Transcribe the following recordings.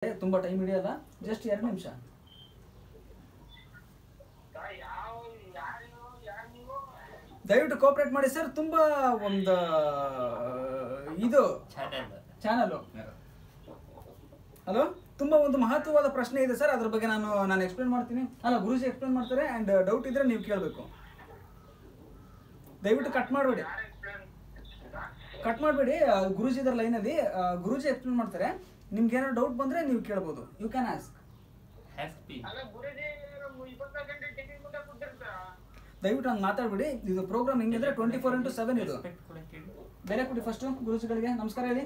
ತುಂಬಾ time ಹಿಡಿಯಲ್ಲ, just 2 ನಿಮಿಷ. ದಯವಿಟ್ಟು ಕೋಆಪರೇಟ್ ಮಾಡಿ ಸರ್. ತುಂಬಾ ಒಂದು ಇದು ಚಾನಲ್. ಹಲೋ, ತುಂಬಾ ಒಂದು ಮಹತ್ವವಾದ ಪ್ರಶ್ನೆ ಇದೆ ಸರ್, ಅದ್ರ ಬಗ್ಗೆ ನಾನು ಎಕ್ಸ್ಪ್ಲೇನ್ ಮಾಡ್ತೀನಿ. ಅಲ್ಲ, ಗುರುಜಿ ಎಕ್ಸ್ಪ್ಲೇನ್ ಮಾಡ್ತಾರೆ. ಅಂಡ್ ಡೌಟ್ ಇದ್ರೆ ನೀವು ಕೇಳಬೇಕು. ದಯವಿಟ್ಟು ಕಟ್ ಮಾಡಬೇಡಿ. ಗುರುಜಿ ಇದರ ಲೈನಲ್ಲಿ ಗುರುಜಿ ಎಕ್ಸ್ಪ್ಲೇನ್ ಮಾಡ್ತಾರೆ. ನಿಮ್ಗೆ ಏನಾದ್ರು ಡೌಟ್ ಬಂದ್ರೆ ನೀವು ಕೇಳಬಹುದು. You can ask. ದಯವಿಟ್ಟು ಹಂಗೆ ಮಾತಾಡ್ಬಿಡಿ. ಇದು ಪ್ರೋಗ್ರಾಮ್ ಹೆಂಗಿದ್ರೆ 24x7 ಇದು. ಬೇರೆ ಕೊಡಿ ಫಸ್ಟ್ ಗುರುಜಿಗಳಿಗೆ. ನಮಸ್ಕಾರ ಹೇಳಿ.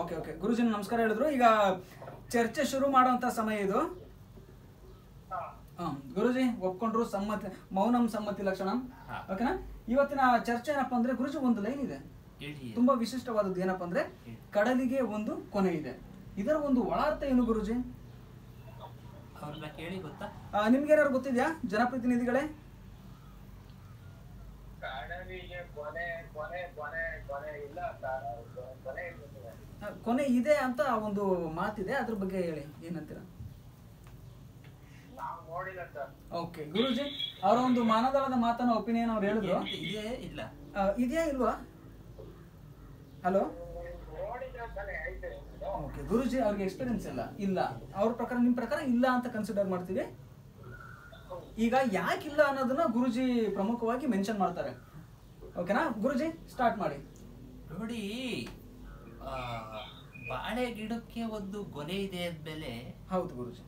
ಓಕೆ ಗುರುಜಿ ನಮಸ್ಕಾರ ಹೇಳಿದ್ರು. ಈಗ ಚರ್ಚೆ ಶುರು ಮಾಡುವಂತ ಸಮಯ ಇದು. ಗುರುಜಿ ಒಪ್ಕೊಂಡ್ರು. ಸಮ್ಮತಿ, ಮೌನಂ ಸಮ್ಮತಿ ಲಕ್ಷಣ. ಓಕೆನಾ? ಇವತ್ತಿನ ಚರ್ಚೆ ಏನಪ್ಪಾ ಅಂದ್ರೆ, ಗುರುಜಿ ಒಂದು ಲೈನ್ ಇದೆ ತುಂಬಾ ವಿಶಿಷ್ಟವಾದದ್ದು. ಏನಪ್ಪಾ ಅಂದ್ರೆ, ಕಡಲಿಗೆ ಒಂದು ಕೊನೆ ಇದೆ. ಇದರ ಒಂದು ಒಳಾರ್ಥ ಏನು ಗುರುಜಿ? ಕೇಳಿ ಗೊತ್ತಾ? ನಿಮ್ಗೇನಾದ್ರು ಗೊತ್ತಿದ್ಯಾ ಜನಪ್ರತಿನಿಧಿಗಳೇ? ಕೊನೆ ಇದೆ ಅಂತ ಒಂದು ಮಾತಿದೆ, ಅದ್ರ ಬಗ್ಗೆ ಹೇಳಿ, ಏನಂತೀರಾ? ಓಕೆ ಗುರುಜಿ, ಅವರ ಒಂದು ಮಾನದಳದ ಮಾತನ್ನ ಒಪಿನಿಯನ್ ಅವ್ರು ಹೇಳಿದ್ರು. ಇದೆಯಾ ಇಲ್ವಾ? ಹಲೋ, ಓಕೆ ಗುರುಜಿ, ಅವ್ರಿಗೆ ಎಕ್ಸ್ಪೀರಿಯನ್ಸ್ ಇಲ್ಲ. ಅವ್ರ ಪ್ರಕಾರ, ನಿಮ್ ಪ್ರಕಾರ ಇಲ್ಲ ಅಂತ ಕನ್ಸಿಡರ್ ಮಾಡ್ತೀವಿ. ಈಗ ಯಾಕಿಲ್ಲ ಅನ್ನೋದನ್ನ ಗುರುಜಿ ಪ್ರಮುಖವಾಗಿ ಮೆನ್ಷನ್ ಮಾಡ್ತಾರೆ. ಓಕೆನಾ? ಗುರುಜಿ ಸ್ಟಾರ್ಟ್ ಮಾಡಿ. ನೋಡಿ, ಬಾಳೆ ಗಿಡಕ್ಕೆ ಒಂದು ಕೊನೆ ಇದೆ ಅಂದ್ಮೇಲೆ, ಹೌದು ಗುರುಜಿ,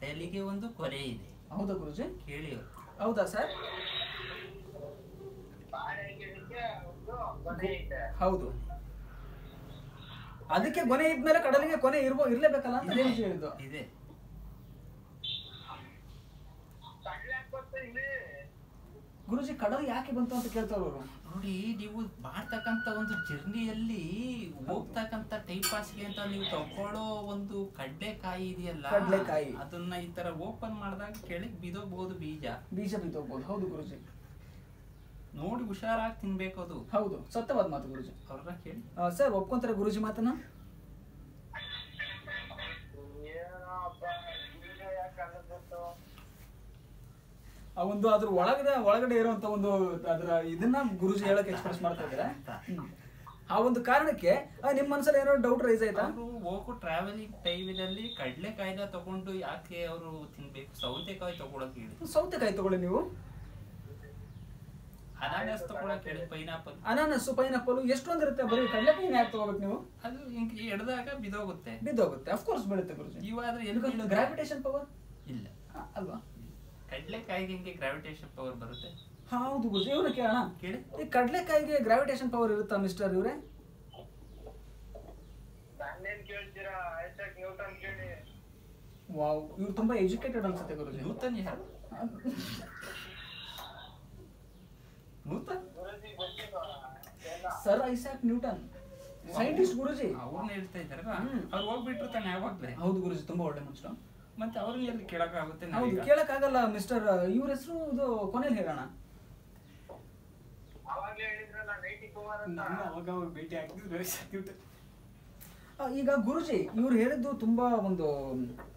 ಕಡಲಿಗೆ ಒಂದು ಕೊನೆ ಇದೆ. ಹೌದಾ ಗುರುಜಿ? ಕೇಳಿ. ಹೌದಾ ಸರ್? ಹೌದು. ಅದಕ್ಕೆ ಕೊನೆ ಇದ್ಮೇಲೆ ಕಡಲಿಗೆ ಕೊನೆ ಇರ್ಲೇಬೇಕಲ್ಲ ಅಂತ ಗುರುಜಿ ಹೇಳಿದ್ದು. ಇದೆ. ಗುರುಜಿ, ಕಡಲು ಯಾಕೆ ಬಂತು ಅಂತ ಕೇಳ್ತಾರೆ ಅವರು. ನೋಡಿ, ನೀವು ಮಾಡ್ತಕ್ಕಂತ ಒಂದು ಜರ್ನಿಯಲ್ಲಿ ಹೋಗ್ತಕ್ಕಂತ ಟೈಮ್ ಪಾಸ್ಗೆ ಅಂತ ನೀವು ತಗೊಳ್ಳೋ ಒಂದು ಕಡ್ಲೆಕಾಯಿ ಇದೆಯಲ್ಲ, ಕಡ್ಲೆಕಾಯಿ, ಅದನ್ನ ಈ ತರ ಓಪನ್ ಮಾಡಿದಾಗ ಕೆಳಗೆ ಬಿದೋಗ್ಬಹುದು. ಬೀಜ ಬಿದೋಗ್ಬಹುದು. ಹೌದು ಗುರುಜಿ, ನೋಡಿ ಹುಷಾರಾಗಿ ತಿನ್ಬೇಕು ಅದು. ಹೌದು, ಸತ್ಯವಾದ ಮಾತು ಗುರುಜಿ. ಅವ್ರನ್ನ ಕೇಳಿ. ಸರ್, ಒಪ್ಕೊಂತಾರೆ ಗುರುಜಿ ಮಾತನ್ನ? ಆ ಒಂದು ಅದ್ರ ಒಳಗಡೆ ಇರುವಂತ ಒಂದು ಅದರ ಇದನ್ನ ಗುರುಜಿ ಹೇಳಕ್ ಎಕ್ಸ್ಪ್ರೆಸ್ ಮಾಡ್ತಾ ಇದ್ದಾರೆ. ಆ ಒಂದು ಕಾರಣಕ್ಕೆ ನಿಮ್ ಮನಸ್ಸಲ್ಲಿ ಏನೋ ಡೌಟ್ ರೈಸ್ ಆಯ್ತಾ? ಹೋಗೋ ಟ್ರಾವೆಲಿಂಗ್ ಟೈಮಿನಲ್ಲಿ ಕಡ್ಲೆಕಾಯಿನ ತಗೊಂಡು ಯಾಕೆ ಅವರು ತಿನ್ಬೇಕು? ಸೌತೆಕಾಯಿ ತಗೊಳಕ್ ಹೇಳಿ. ಸೌತೆಕಾಯಿ ತಗೊಳ್ಳಿ ನೀವು. ಅನಾನಸ್ ತಗೊಳಕ್ ಹೇಳಿ. ಅನಾನಸ್, ಪೈನಾಪಲ್ ಎಷ್ಟೊಂದಿರುತ್ತೆ. ಬರೀ ಕಡ್ಲೆಕಾಯಿನ ಯಾಕೆ ತಗೋಬೇಕು ನೀವು? ಅದು ಎಡ್ದಾಗ ಬಿದೋಗುತ್ತೆ. ಅಫ್ಕೋರ್ಸ್ ಬೀಳುತ್ತೆ ಗುರುಜಿ. ಇವಾದ್ರೆ ಗ್ರಾವಿಟೇಷನ್ ಪವರ್ ಇಲ್ಲ ಅಲ್ವಾ? ಕಡ್ಲೆಕಾಯಿಗೆ ಹೆಂಗೆ ಗ್ರಾವಿಟೇಷನ್ ಪವರ್ ಬರುತ್ತೆ? ಹೌದು ಗುರುಜಿ, ಇವ್ರನ್ನ ಕೇಳೋಣ. ಕೇಳಿ. ಈ ಕಡ್ಲೆಕಾಯಿಗೆ ಗ್ರಾವಿಟೇಷನ್ ಪವರ್ ಇರುತ್ತಾ ಮಿಸ್ಟರ್ ಇವ್ರೆ? ವಾವ್, ಇವ್ರು ತುಂಬಾ ಎಜುಕೇಟೆಡ್ ಅನ್ಸುತ್ತೆ ಗುರುಜಿ. ನ್ಯೂಟನ್ ಯಾರು? ಸರ್ ಐಸಾಕ್ ನ್ಯೂಟನ್, ಸೈಂಟಿಸ್ಟ್ ಗುರುಜಿ. ಅವ್ರನ್ನ ಹೇಳ್ತಾ ಇದ್ದಾರಲ್ಲ, ಅವ್ರು ಹೋಗ್ಬಿಟ್ರು ತಾನೆ ಯಾವಾಗ್ಲೇ. ಹೌದು ಗುರುಜಿ, ತುಂಬಾ ಒಳ್ಳೆ ಮನುಷ್ಯ. ಮತ್ತೆ ಅವ್ರನ್ನ ಎಲ್ಲಿ ಕೇಳಕ್ಕಾಗುತ್ತೆ? ಹೌದು, ಕೇಳಕ್ಕಾಗಲ್ಲ ಮಿಸ್ಟರ್. ಇವ್ರ ಹೆಸರು ಇದು ಕೊನೆಯಲ್ಲಿ ಹೇಳೋಣ. ಈಗ ಗುರುಜಿ ಇವ್ರು ಹೇಳಿದ್ದು ತುಂಬಾ ಒಂದು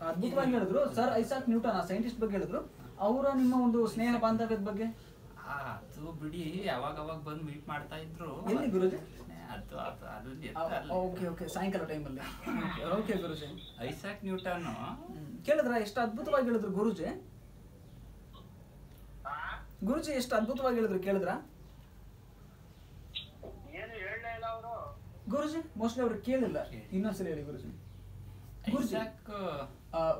ಅದ್ಭುತವಾಗಿ ಹೇಳಿದ್ರು. ಸರ್ ಐಸಾಕ್ ನ್ಯೂಟನ್, ಆ ಸೈಂಟಿಸ್ಟ್ ಬಗ್ಗೆ ಹೇಳಿದ್ರು. ಅವರ ನಿಮ್ಮ ಒಂದು ಸ್ನೇಹ ಬಾಂಧವ್ಯದ ಬಗ್ಗೆ ಅದು ಬಿಡಿ, ಅವಾಗ ಬಂದು ಮೀಟ್ ಮಾಡ್ತಾ ಇದ್ರು. ಎಲ್ಲಿ ಗುರುಜಿ? ಓಕೆ, ಸಾಯಂಕಾಲ ಟೈಮಲ್ಲಿ. ಓಕೆ ಗುರುಜಿ. ಐಸಾಕ್ ನ್ಯೂಟನ್ ಕೇಳಿದ್ರ ಎಷ್ಟು ಅದ್ಭುತವಾಗಿ ಹೇಳಿದ್ರು ಗುರುಜಿ? ಎಷ್ಟು ಅದ್ಭುತವಾಗಿ ಹೇಳಿದ್ರು, ಕೇಳಿದ್ರ ಗುರುಜಿ? ಮೋಸ್ಟ್ಲಿ ಅವ್ರು ಕೇಳಿಲ್ಲ. ಇನ್ನೊಂದ್ಸರಿ ಹೇಳಿ ಗುರುಜಿ.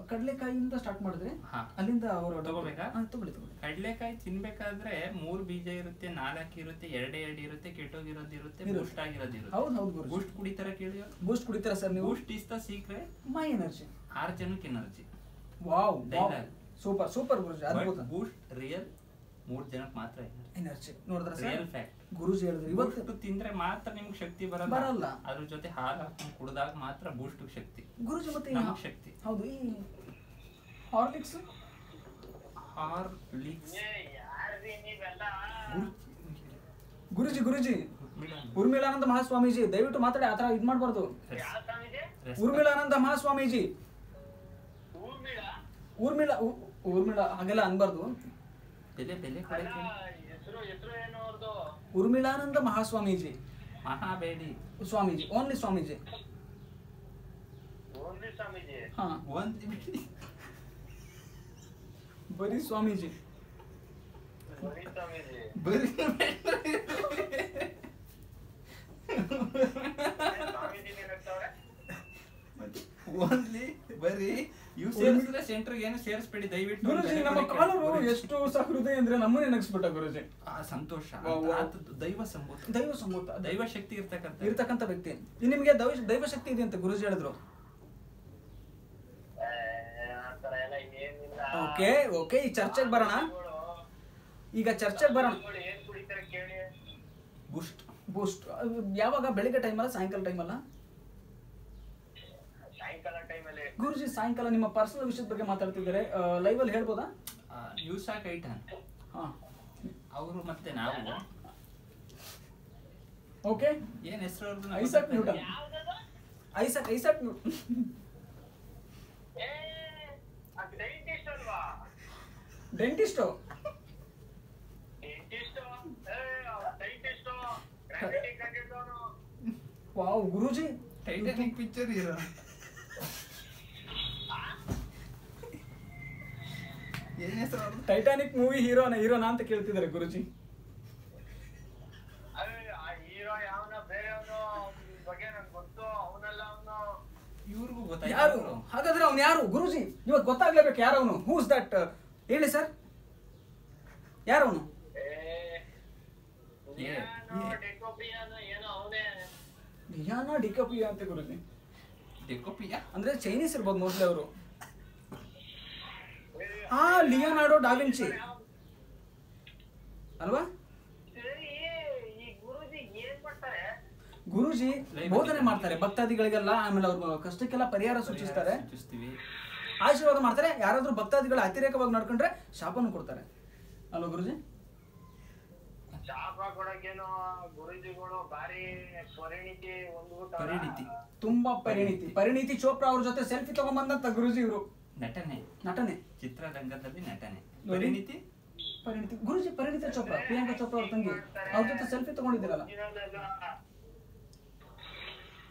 ಕಡ್ಲೆಕಾಯಿಯಿಂದ ಸ್ಟಾರ್ಟ್ ಮಾಡಿದ್ರೆ ಅಲ್ಲಿಂದ ಅವರು ತಗೋಬೇಕಾ? ತಗೊಳ್ಳಿ. ಕಡ್ಲೆಕಾಯಿ ತಿನ್ಬೇಕಾದ್ರೆ 3 ಬೀಜ ಇರುತ್ತೆ, 4 ಇರುತ್ತೆ, 2 ಇರುತ್ತೆ, ಕೆಟ್ಟೋಗಿರೋದು ಇರುತ್ತೆ, ಬೂಸ್ಟ್ ಆಗಿರೋದು ಇರುತ್ತೆ. ಹೌದು. ಬೂಸ್ಟ್ ಕುಡಿತಾರ ಕೇಳಿ. ಬೂಸ್ಟ್ ಕುಡಿತಾರ ಸರ್ ನೀವು? Boost is the secret my energy. 6 ಜನಕ್ಕೆ ಎನರ್ಜಿ. ವಾವ್, ಸೂಪರ್ ಗುರುಜಿ, ಅದ್ಭುತ. ಬೂಸ್ಟ್ ರಿಯಲ್ 3 ಜನಕ್ಕೆ ಮಾತ್ರ ಎನರ್ಜಿ. ನೋಡಿದ್ರ ರಿಯಲ್ ಫ್ಯಾಕ್ಟ್. ಗುರುಜಿ ಹೇಳಿದ್ರು ಇವತ್ತು ತಿಂದ್ರೆ ಮಾತ್ರ ನಿಮ್ಗೆ ಶಕ್ತಿ ಬರಲ್ಲ. ಅದ್ರ ಜೊತೆ ಹಾಲು ಹಾಕೊಂಡು ಕುಡಿದಾಗ ಮಾತ್ರ ಬೂಸ್ಟ್ ಶಕ್ತಿ ಗುರುಜಿ. ಮತ್ತೆ ಶಕ್ತಿ. ಹೌದು, ಈ ಹಾರ್ಲಿಕ್ಸ್ ಗುರುಜಿ ಉರ್ಮಿಳಾನಂದ ಮಹಾಸ್ವಾಮೀಜಿ, ದಯವಿಟ್ಟು ಮಾತಾಡಿ, ಆತರ ಇದ್ ಮಾಡ್ಬಾರ್ದು. ಉರ್ಮಿಳಾನಂದ ಮಹಾಸ್ವಾಮೀಜಿ, ಊರ್ಮಿಳಾ ಹಾಗೆಲ್ಲ ಅನ್ಬಾರ್ದು. ಉರ್ಮಿಳಾನಂದ ಮಹಾಸ್ವಾಮೀಜಿ, ಮಹಾಬೇಡಿ ಸ್ವಾಮೀಜಿ, ಓನ್ಲಿ ಸ್ವಾಮೀಜಿ. ಹಾ, ಬರೀ ಸ್ವಾಮೀಜಿ. ಓನ್ಲಿ ಬರೀ ಇವು ಸೇರಿಸಿದ್ರೆ ಸೆಂಟರ್ಗೆ ಏನು ಸೇರಿಸ್ಬೇಡಿ ದಯವಿಟ್ಟು. ಗುರುಜಿ, ನಮ್ಮ ಕಾಲರು ಎಷ್ಟು ಸಹೃದಯ ಅಂದ್ರೆ ನಮ್ಮನ್ನೇ ನಗಿಸ್ಬಿಟ್ಟ ಗುರುಜಿ. ಸಂತೋಷ, ದೈವ ಸಂಭೂತ, ದೈವ ಸಂಭೂತ, ದೈವ ಶಕ್ತಿ ಇರ್ತಕ್ಕಂಥ ವ್ಯಕ್ತಿ. ನಿಮ್ಗೆ ದೈವ ಶಕ್ತಿ ಇದೆ ಅಂತ ಗುರುಜಿ ಹೇಳಿದ್ರು. ಓಕೆ ಓಕೆ, ಈ ಚರ್ಚೆಗೆ ಬರೋಣ. ಈಗ ಚರ್ಚೆಗೆ ಬರೋಣ. ಬೂಸ್ಟ್ ಬೂಸ್ಟ್ ಯಾವಾಗ? ಬೆಳಿಗ್ಗೆ ಟೈಮ್ ಅಲ್ಲ, ಸಾಯಂಕಾಲ ಟೈಮ್ ಅಲ್ಲ? ಗುರುಜಿ, ಸಾಯಂಕಾಲ ನಿಮ್ಮ ಪರ್ಸನಲ್ ವಿಷಯದ ಬಗ್ಗೆ ಮಾತಾಡ್ತಿದ್ದಾರೆ, ಲೈವ್ ಅಲ್ಲಿ ಹೇಳ್ಬೋದಾ? ಯೂಸಾಕ್ ಐಟನ್ ಅವರು ಮತ್ತೆ ನಾವು. ಓಕೆ, ಏನ್ ಹೆಸರು? Isaac Newton. Isaac Newton. Dentist. Wow guruji, Titanic picture hero. ಏನ್ ಹೆಸರು? ಟೈಟಾನಿಕ್ ಮೂವಿ ಹೀರೋನಾ ಅಂತ ಕೇಳ್ತಿದ್ದಾರೆ ಗುರುಜಿ. ಇವ್ರಿಗೂ ಯಾರು ಹಾಗಾದ್ರೆ? ಅವ್ನು ಯಾರು ಗುರುಜಿ? ಇವತ್ತು ಗೊತ್ತಾಗ್ಲೇಬೇಕು ಯಾರು ಅವನು. Whose that? ಹೇಳಿ ಸರ್, ಯಾರು ಅವನು? ಲಿಯಾನೋ ಡಿಕಾಪ್ರಿಯೋ ಅಂತ ಗುರುಜಿ. ಡಿಕಾಪ್ರಿಯೋ ಅಂದ್ರೆ ಚೈನೀಸ್ ಇರ್ಬೋದು ಮೋಸ್ಟ್ಲಿ ಅವರು. ಹಾ, ಲಿಯೋನಾರ್ಡೋ ಡಾವಿನ್ಸಿ ಅಲ್ವಾ? ಗುರುಜಿ ಬೋಧನೆ ಮಾಡ್ತಾರೆ ಭಕ್ತಾದಿಗಳಿಗೆಲ್ಲ, ಆಮೇಲೆ ಅವ್ರ ಕಷ್ಟಕ್ಕೆಲ್ಲ ಪರಿಹಾರ ಸೂಚಿಸ್ತಾರೆ, ಆಶೀರ್ವಾದ ಮಾಡ್ತಾರೆ. ಯಾರಾದ್ರೂ ಭಕ್ತಾದಿಗಳ ಅತಿರೇಕವಾಗಿ ನಡ್ಕೊಂಡ್ರೆ ಶಾಪನು ಕೊಡ್ತಾರೆ ಅಲ್ವಾ ಗುರುಜಿ? ತುಂಬಾ ಪರಿಣಿತಿ ಚೋಪ್ರಾ ಅವ್ರ ಜೊತೆ ಸೆಲ್ಫಿ ತಗೊಂಡ್ಬಂದಂತ ಗುರುಜಿ ಇವರು. ನಟನೆ ಚಿತ್ರರಂಗದಲ್ಲಿ ನಟನೆ. ಪರಿಣಿತಿ ಗುರುಜಿ, ಪರಿಣಿತಿ ಚೋಪ್ರಾ, ಪ್ರಿಯಾಂಕಾ ಚೋಪ್ರಾ ಅವ್ರ ತಂಗಿ, ಅವ್ರ ಜೊತೆ ಸೆಲ್ಫಿ ತಗೊಂಡಿದ್ದೀರಲ್ಲ,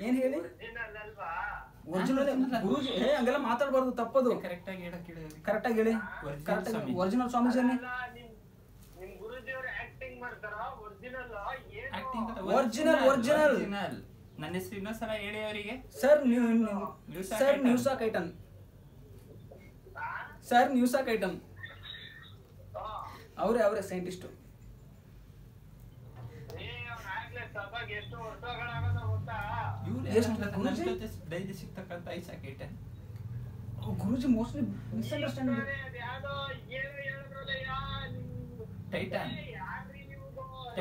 ಏನ್ ಹೇಳಿ? ಒರಿಜಿನಲ್ ಗುರುಜಿ. ಹಂಗೆಲ್ಲ ಮಾತಾಡಬಾರ್ದು, ತಪ್ಪದು. ಕರೆಕ್ಟ್ ಆಗಿ ಹೇಳಿ. ಒರಿಜಿನಲ್ ಸ್ವಾಮೀಜಿ. ಒರಿಜಿನಲ್. ನನ್ನ ಹೆಸರು ಇನ್ನೊಂದ್ಸಲ ಹೇಳಿ ಅವರಿಗೆ. ಸರ್ ನ್ಯೂಸಾಕ್ ಐಟನ್. ಸರ್ ನ್ಯೂಸಾಕ್ ಐಟನ್ ಅವರೇ ಸೈಂಟಿಸ್ಟು. ಡೈಲಿ ಸಿಗ್ತಕ್ಕಂಥ ಐಸಾಕ್ ಐಟನ್. Guruji mostly misunderstanding. ಟೈಟಾನ್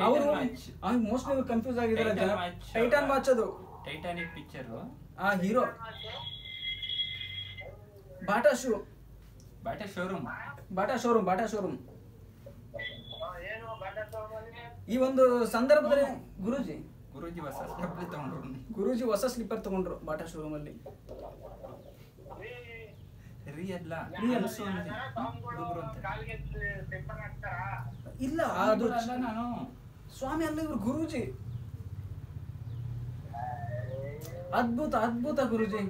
ಅವರು ಮೋಸ್ಟ್ಲಿ ಕನ್ಫ್ಯೂಸ್ ಆಗಿದ್ದಾರೆ ಜನ. ಟೈಟಾನ್ ವಾಚ್ ಅದು, ಟೈಟಾನಿಕ್ ಪಿಕ್ಚರ್. ಆ ಹೀರೋ ಬಾಟಾ ಶೋರೂಮ್. ಈ ಒಂದು ಸಂದರ್ಭದಲ್ಲಿ ಗುರುಜಿ ಹೊಸ ಸ್ಲಿಪ್ಪರ್ ತಗೊಂಡ್ರು ಬಾಟಾ ಶೋರೂಮ್ ಅಲ್ಲಿ. ಇಲ್ಲ, ಅದು ನಾನು ಸ್ವಾಮಿ ಅಲ್ಲ, ಇವ್ರು ಗುರೂಜಿ. ಅದ್ಭುತ ಗುರುಜಿ.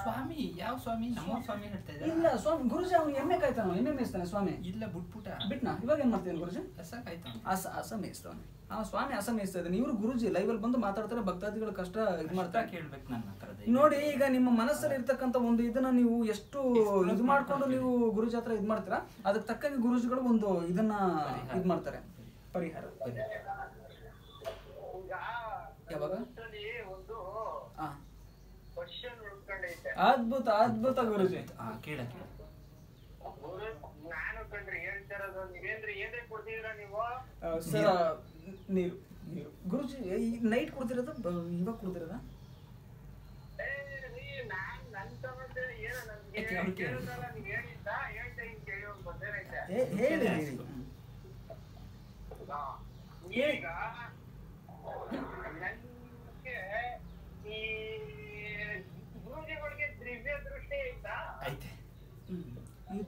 ಸ್ವಾಮಿ ಯಾವ ಸ್ವಾಮಿ? ನಮ್ಮ ಸ್ವಾಮಿ ಹೇಳ್ತಾ ಇದ್ದಾರೆ. ಇಲ್ಲ ಸ್ವಾಮಿ, ಗುರುಜಿ ಅವ್ನು ಎಮ್ಮೆ ಕಾಯ್ತಾನ, ಎಮ್ಮೆ ಮೇಯಿಸ್ತಾನೆ ಸ್ವಾಮಿ. ಇಲ್ಲ, ಬಿಟ್ನಾ. ಇವಾಗ ಏನ್ ಮಾಡ್ತೀನಿ ಗುರುಜಿ? ಹಸ ಮೇಯಿಸ್ತಾನೆ. ಸ್ವಾಮಿ ಹಸ ಮೇಯಿಸ್ತಾ ಇದ್ದಾನೆ. ಇವ್ರು ಗುರುಜಿ ಲೈವ್ ಅಲ್ಲಿ ಬಂದು ಮಾತಾಡ್ತಾರೆ, ಭಕ್ತಾದಿಗಳ ಕಷ್ಟ ಇದ್ ಮಾಡ್ತಾರೆ. ಕೇಳ್ಬೇಕು ನನ್ನ ಹತ್ರ. ನೋಡಿ, ಈಗ ನಿಮ್ಮ ಮನಸ್ಸಲ್ಲಿ ಇರ್ತಕ್ಕಂಥ ಒಂದು ಇದನ್ನ ನೀವು ಎಷ್ಟು ಇದು ಮಾಡ್ಕೊಂಡು ನೀವು ಗುರುಜಿ ಹತ್ರ ಇದ್ ಮಾಡ್ತೀರಾ, ಅದಕ್ಕೆ ತಕ್ಕಾಗಿ ಗುರುಜಿಗಳು ಒಂದು ಇದನ್ನ ಇದ್ ಮಾಡ್ತಾರೆ, ಪರಿಹಾರ. ಯಾವಾಗ? ಅದ್ಭುತ ಗುರುಜಿ. ಕೇಳ ನೀರು ಗುರುಜಿ ನೈಟ್ ಕೊಡ್ತಿರೋದ ಇವಾಗ ಕೊಡ್ತಿರೋದ?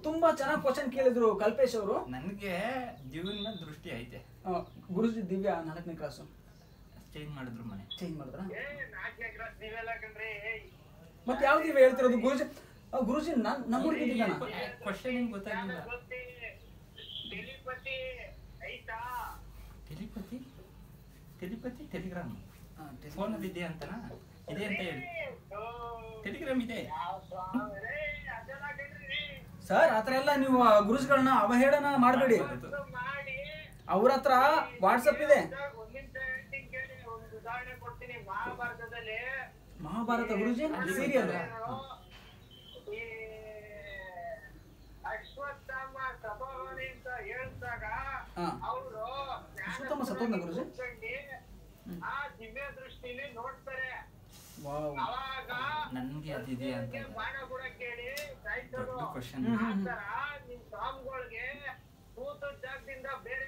ತುಂಬಾ ಚೆನ್ನಾಗಿ ಕ್ವಶನ್ ಕೇಳಿದ್ರು ಕಲ್ಪೇಶ್ ಅವರು. ನನಗೆ ಜೀವನ ದೃಷ್ಟಿ ಐತೆ. ಗುರುಜಿ ದಿವ್ಯಾ 4ನೇ ಕ್ಲಾಸ್ ಚೇಂಜ್ ಮಾಡಿದ್ರು, ಮನೆ ಚೇಂಜ್ ಮಾಡಿದ್ರ? 4ನೇ ಕ್ಲಾಸ್ ದಿವ್ಯಲ್ಲ ಕಣ್ರಿ. ಮತ್ತೆ ಯಾವ ದಿವ್ಯ ಹೇಳ್ತಿರೋದು ಗುರುಜಿ? ಗುರುಜಿ ನಮ್ಮ ಹುಡುಗಿ ದಿವ್ಯಾನ? ಕ್ವಶನ್ ನಿಮ್ಗೆ ಗೊತ್ತಾಗಿಲ್ಲ. ಟೆಲಿಪತಿ ಐತಾ? ಟೆಲಿಪತಿ ಟೆಲಿಪತಿ ಟೆಲಿಗ್ರಾಮ್ ಫೋನ್ ಇದೆ ಅಂತನಾ? ಇದೆ ಅಂತ ಹೇಳಿ. ಟೆಲಿಗ್ರಾಮ್ ಇದೆ ಸರ್. ಆತರ ಎಲ್ಲ ನೀವು ಗುರುಜಿಗಳನ್ನ ಅವಹೇಳನ ಮಾಡಬೇಡಿ. ಅವ್ರ ಹತ್ರ ವಾಟ್ಸಪ್ ಇದೆ. ಉದಾಹರಣೆ ಕೊಡ್ತೀನಿ. ಮಹಾಭಾರತದಲ್ಲಿ ಮಹಾಭಾರತ ಗುರುಜಿ ಸೀರಿಯಲ್ ಅಶ್ವತ್ಥಾಮ ಸಭಾವನೆ ಅಂತ ಹೇಳ್ದಾಗ ಅವರು ಅಶ್ವತ್ಥಾಮ ಸತ್ತೋದ್ನ ಗುರುಜಿ ಆ ದಿವ್ಯ ದೃಷ್ಟಿಲಿ ನೋಡ್ತಾರೆ. ಅವಾಗ ನನ್ಗೆ ಅದಿದೆ ಅಂತ ಬಾಣ ಕೂಡ ಕೇಳಿ ಸಾಯ್ತರು. ಕ್ವಶನ್ ಆತರ ನಿಮ್ ಸ್ವಾಮಿಗಳಿಗೆ ಕೂತ ಜಾಗದಿಂದ ಬೇರೆ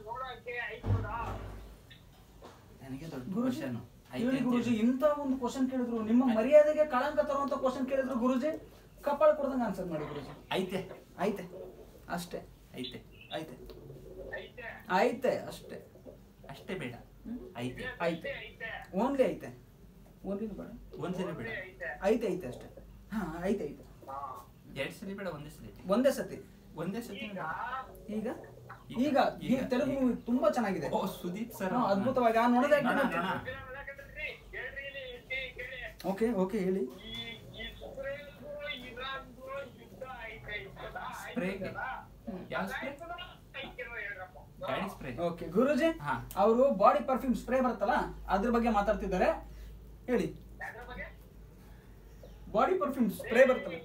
ನೋಡಕ್ಕೆ ಆಯ್ತದ? ನನಗೆ ದೊಡ್ಡ ಗುರುಜಿ ಕ್ವಶನ್ ಹೇಳಿ ಗುರುಜಿ. ಇಂತ ಒಂದು ಕ್ವಶನ್ ಕೇಳಿದ್ರು, ನಿಮ್ಮ ಮರ್ಯಾದೆಗೆ ಕಳಂಕ ತರುವಂತ ಕ್ವಶನ್ ಕೇಳಿದ್ರು ಗುರುಜಿ, ಕಪಾಳ ಕೊಡ್ದಂಗ ಆನ್ಸರ್ ಮಾಡಿ ಗುರುಜಿ. ಐತೆ ಐತೆ ಅಷ್ಟೇ. ಐತೆ ಐತೆ ಐತೆ ಅಷ್ಟೇ. ಅಷ್ಟೇ ಬೇಡ, ಐತೆ ಐತೆ ಓನ್ಲಿ ಐತೆ. ಓನ್ಲಿ ಬೇಡ, ಒಂದ್ಸಲಿ ಬೇಡ, ಐತೆ ಐತೆ ಅಷ್ಟೇ. ಹಾ ಐತೆ ಐತೆ. 2 ಸಲ ಬೇಡ, ಒಂದೇ ಸಲ. ಒಂದೇ ಸತಿ. ಒಂದೇ ಸತಿ. ಈಗ ಈಗ ಈಗ ತೆಲುಗು ಮೂವಿ ತುಂಬಾ ಚೆನ್ನಾಗಿದೆ. ಓ ಸುದೀಪ್ ಸರ್ ಅದ್ಭುತವಾಗಿ ನೋಡೋದೇ. ಓಕೆ ಓಕೆ ಹೇಳಿ. ಓಕೆ ಗುರುಜಿ, ಅವರು ಬಾಡಿ ಪರ್ಫ್ಯೂಮ್ ಸ್ಪ್ರೇ ಬರುತ್ತಲ್ಲ ಅದ್ರ ಬಗ್ಗೆ ಮಾತಾಡ್ತಿದ್ದಾರೆ. ಹೇಳಿ. ಬಾಡಿ ಪರ್ಫ್ಯೂಮ್ ಸ್ಪ್ರೇ ಬರುತ್ತಲ್ಲ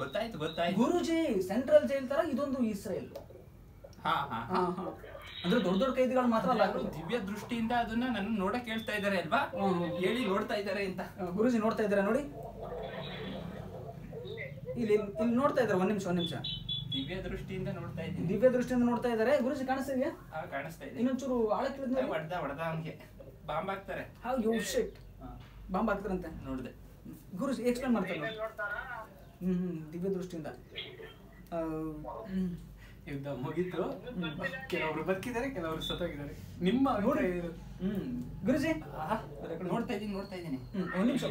ಗೊತ್ತಾಯ್ತು ಗೊತ್ತಾಯ್ತು ಗುರುಜಿ. ಸೆಂಟ್ರಲ್ ಜೈಲ್ ತರ ಇದೊಂದು ಇಸ್ರೇಲ್. ಅಂದ್ರೆ ದೊಡ್ಡ ದೊಡ್ಡ ಕೈದಿಗಳು ಮಾತ್ರ ಅಲ್ಲ, ದಿವ್ಯ ದೃಷ್ಟಿಯಿಂದ ಅದನ್ನ ನನ್ನ ನೋಡಕ್ ಹೇಳ್ತಾ ಇದಾರೆ ಅಲ್ವಾ, ಹೇಳಿ ನೋಡ್ತಾ ಇದಾರೆ ಅಂತ. ಗುರುಜಿ ನೋಡ್ತಾ ಇದಾರೆ ನೋಡಿ, ಇಲ್ಲಿ ಇಲ್ಲಿ ನೋಡ್ತಾ ಇದಾರೆ. ಒಂದ್ ನಿಮಿಷ ದಿವ್ಯ ದೃಷ್ಟಿಯಿಂದ ನೋಡ್ತಾ ಇದ್ದೀನಿ. ದಿವ್ಯ ದೃಷ್ಟಿಯಿಂದ ನೋಡ್ತಾ ಇದಾರೆ. ಗುರುಜಿ ಕಾಣಿಸ್ತಾ ಇದೆಯಾ? ಕಾಣಿಸ್ತಾ ಇದೆ. ಇನ್ನೊಂಚೂರು ಆಳಕ್ಕೆ ಹೊಡೆದ ಹಂಗೆ ಬಾಂಬ್ ಹಾಕ್ತಾರೆ. ಬಾಂಬ್ ಹಾಕ್ತಾರಂತೆ ನೋಡ್ದೆ. ಗುರುಜಿ ಎಕ್ಸ್ಪ್ಲೇನ್ ಮಾಡ್ತಾರೆ. ದಿವ್ಯ ದೃಷ್ಟಿಯಿಂದ ಯುದ್ಧ ಮುಗಿತು. ಕೆಲವರು ಬದುಕಿದ್ದಾರೆ, ಕೆಲವರು ಸತ್ತೋಗಿದ್ದಾರೆ. ನಿಮ್ಮ ನೋಡಿ ಗುರುಜಿ ನೋಡ್ತಾ ಇದ್ದೀನಿ.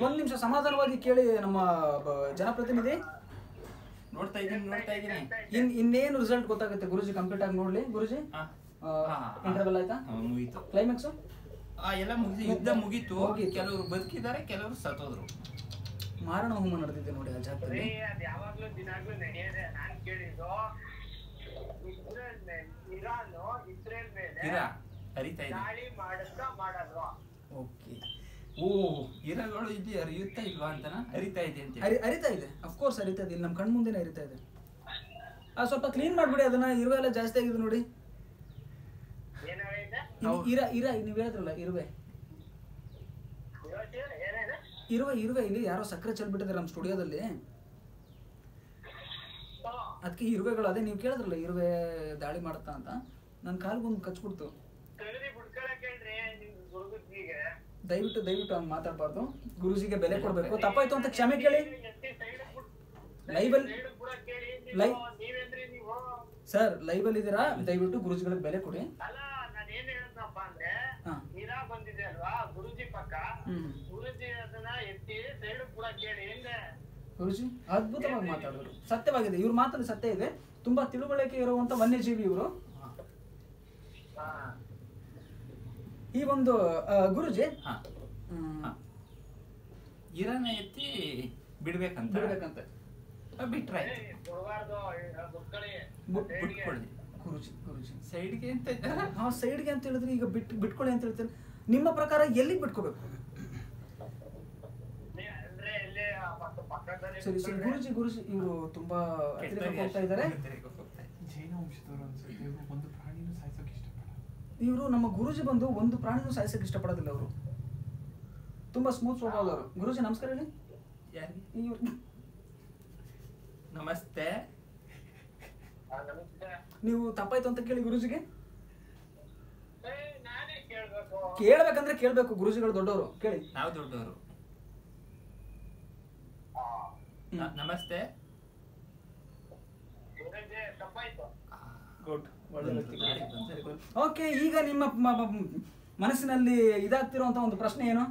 ಒಂದ್ ನಿಮಿಷ ಸಮಾಧಾನವಾಗಿ ಕೇಳಿ ನಮ್ಮ ಜನಪ್ರತಿನಿಧಿ. ನೋಡ್ತಾ ಇದ್ದೀನಿ. ಇನ್ನೇನು ರಿಸಲ್ಟ್ ಗೊತ್ತಾಗುತ್ತೆ ಗುರುಜಿ, ಕಂಪ್ಲೀಟ್ ಆಗಿ ನೋಡ್ಲಿ ಗುರುಜಿ. ಇಂಟರ್ವಲ್ ಆಯ್ತಾ? ಮುಗೀತು. ಕ್ಲೈಮ್ಯಾಕ್ಸ್ ಎಲ್ಲ ಮುಗಿದು ಯುದ್ಧ ಮುಗೀತು. ಕೆಲವರು ಬದುಕಿದ್ದಾರೆ, ಕೆಲವರು ಸತ್ತೋದ್ರು. ಮಾರಣ ಹೋಮ ನಡೆದಿದೆ ನೋಡಿ ಆ ಜಾಗದಲ್ಲಿ. ಅದು ಯಾವಾಗ್ಲೂ ದಿನಾಗ್ಲೂ ನಡೆಯದೆ. ನಾನ್ ಕೇಳಿದ್ದು ಇಸ್ರೇಲ್ ಮೇಲೆ ದಾಳಿ ಮಾಡುತ್ತಾ ಮಾಡಲ್ವಾ? ಓಕೆ. ಓ ಇರಾಗಳು ಇಲ್ಲಿ ಹರಿಯುತ್ತಾ ಇಲ್ವಾ ಅಂತನಾ? ಹರಿತಾ ಇದೆ ಅಂತ. ಹರಿತಾ ಇದೆ, ಅಫ್ಕೋರ್ಸ್ ಹರಿತಾ ಇದೆ. ಇಲ್ಲಿ ನಮ್ಮ ಕಣ್ ಮುಂದೆನೇ ಹರಿತಾ ಇದೆ. ಸ್ವಲ್ಪ ಕ್ಲೀನ್ ಮಾಡ್ಬಿಡಿ ಅದನ್ನ. ಇರುವೆ ಎಲ್ಲ ಜಾಸ್ತಿ ಆಗಿದೆ ನೋಡಿ. ಇರ ನೀವ್ ಹೇಳಿದ್ರಲ್ಲ ಇರುವೆ. ಇಲ್ಲಿ ಯಾರೋ ಸಕ್ಕರೆ ಚೆಲ್ಬಿಟ್ಟಿದ್ದಾರೆ ನಮ್ಮ ಸ್ಟುಡಿಯೋದಲ್ಲಿ. ಅದಕ್ಕೆ ಇರುವೆಗಳು, ಅದೇ ನೀವು ಕೇಳಿದ್ರಲ್ಲ ಇರುವೆ ದಾಳಿ ಮಾಡುತ್ತಾ ಅಂತ, ನನ್ನ ಕಾಲ್ಗೊಂದು ಕಚ್ಬಿಡ್ತು. ದಯವಿಟ್ಟು ಹಂಗೆ ಮಾತಾಡಬಾರ್ದು. ಗುರುಜಿಗೆ ಬೆಲೆ ಕೊಡ್ಬೇಕು. ತಪ್ಪಾಯ್ತು ಅಂತ ಕ್ಷಮೆ ಕೇಳಿ. ಸರ್ ಲೈವ್ ಅಲ್ಲಿ ಇದ್ದೀರಾ, ದಯವಿಟ್ಟು ಗುರುಜಿಗಳಿಗೆ ಬೆಲೆ ಕೊಡಿ. ಬಂದಿದೆ ಅಲ್ವಾ ಗುರುಜಿ ಪಕ್ಕ, ಗುರುಜಿ ಅದನ್ನ ಎತ್ತಿ ಸೈಡ್ ಕೂಡ ಕೇಳಿ. ಗುರುಜಿ ಅದ್ಭುತವಾಗಿ ಮಾತಾಡಿದ್ರು. ಸತ್ಯವಾಗಿದೆ, ಇವ್ರ ಮಾತಲ್ಲಿ ಸತ್ಯ ಇದೆ. ತುಂಬಾ ತಿಳುವಳಿಕೆ ಇರುವಂತ ವನ್ಯಜೀವಿ ಇವರು. ಈ ಒಂದು ಗುರುಜಿ ಇರಾನ ಎತ್ತಿ ಬಿಡ್ಬೇಕಂತ ಬಿಟ್ರೆ ಗುರುಜಿ ಸೈಡ್ಗೆ ಅಂತ ಸೈಡ್ಗೆ ಅಂತ ಹೇಳಿದ್ರೆ ಈಗ ಬಿಟ್ಕೊಳ್ಳಿ ಅಂತ ಹೇಳ್ತಾರೆ. ನಿಮ್ಮ ಪ್ರಕಾರ ಎಲ್ಲಿಗೆ ಬಿಟ್ಕೋಬೇಕು? ಸರಿ ಗುರುಜಿ ಇವರು ತುಂಬಾ ಹೋಗ್ತಾ ಇದ್ದಾರೆ. ಜೈನ ವಂಶದವರು ಅನ್ಸುತ್ತೆ. ಒಂದು ಪ್ರಾಣಿನೂ ಸಾಯಿಸೋಕೆ ಇಷ್ಟಪಡಲ್ಲ ಇವರು. ನಮ್ಮ ಗುರುಜಿ ಬಂದು ಒಂದು ಪ್ರಾಣಿನೂ ಸಾಯಿಸೋಕೆ ಇಷ್ಟಪಡೋದಿಲ್ಲ. ಅವರು ತುಂಬಾ ಸ್ಮೂತ್ ಸ್ವಭಾವದವರು. ಗುರುಜಿ ನಮಸ್ಕಾರ ಹೇಳಿ. ನಮಸ್ತೆ. ನೀವು ತಪ್ಪಾಯ್ತು ಅಂತ ಕೇಳಿ ಗುರುಜಿಗೆ. ಕೇಳ್ಬೇಕಂದ್ರೆ ಕೇಳ್ಬೇಕು. ಗುರುಜಿಗಳು ದೊಡ್ಡವರು, ಕೇಳಿ. ನಾವು ದೊಡ್ಡವರು. ನಮಸ್ತೆ. ಗುರೂಜಿ ತಪ್ಪಾಯ್ತು. Good, okay. ಈಗ ನಿಮ್ಮ ಮನಸ್ಸಿನಲ್ಲಿ ಇದಾಗ್ತಿರುವಂತ ಒಂದು ಪ್ರಶ್ನೆ ಏನು?